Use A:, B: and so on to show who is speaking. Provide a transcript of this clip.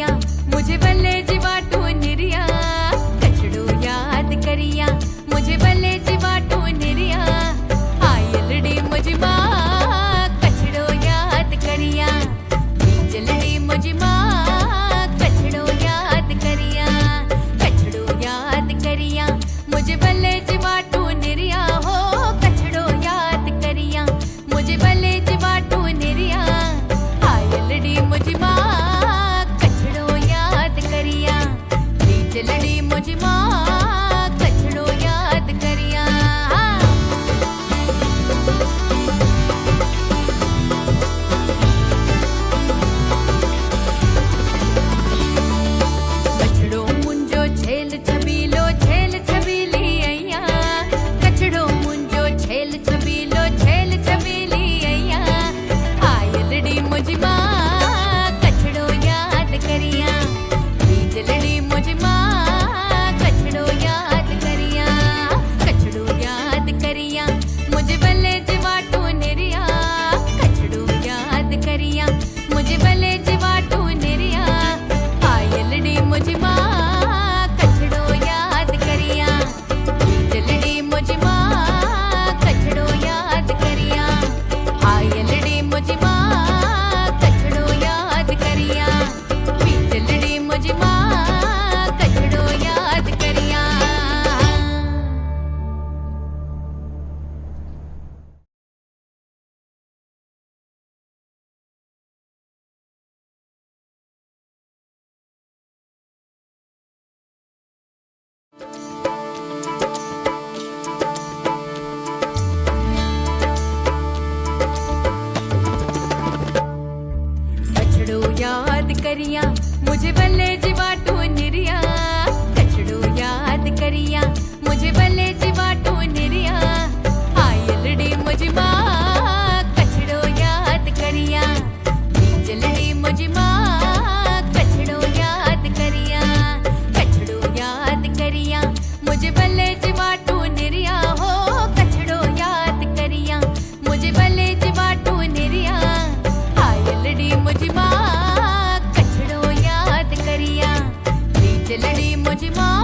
A: करिया मुझे बल्ले जीवाटू निरिया कछड़ो याद करिया मुझे बल्ले जीवाटू निरिया आयलड़ी मुझी माँ कछड़ो याद करिया बीजलड़ी मुझी माँ कछड़ो याद करिया मुझे बल्ले जीवाटू निरिया हो कछड़ो याद करिया मुझे बल्ले जीवाटू निरिया आयलड़ी मुझी माँ कछड़ो याद करिया बीजलड़ी मुझी माँ कछड़ो याद करिया कछड़ो मुंजो झेल छबीलो झेल छबीली अय्या कछड़ो मुंजो झेल छबीलो झेल छबीली अय्या आयलड़ी मुझी माँ कछड़ो याद करिया बीजलड़ी मुझी माँ कछड़ो याद करिया मुझे बल्ले जीवाटू निरिया कछड़ो याद करिया मुझे बल्ले जीवाटू निरिया आयलड़ी मुझी माँ कछड़ो याद करिया बीजलड़ी मुझी माँ कछड़ो याद करिया आयलड़ी मुझी माँ कछड़ो याद करिया बीजलड़ी मुझी माँ कछड़ो याद करिया कछड़ो याद करिया मुझे बल्ले जीवाटू निरिया कछड़ो याद करिया मुझे बल्ले जीवाटू निरिया आयलड़ी मुझी माँ कछड़ो याद करिया बीजलड़ी मुझी माँ कछड़ो याद करिया मुझे बल्ले जीवाटू निरिया हो कछड़ो याद करिया मुझे बल्ले जीवाटू निरिया आयलड़ी मुझी माँ कछड़ो याद करिया बीजलड़ी मुझी माँ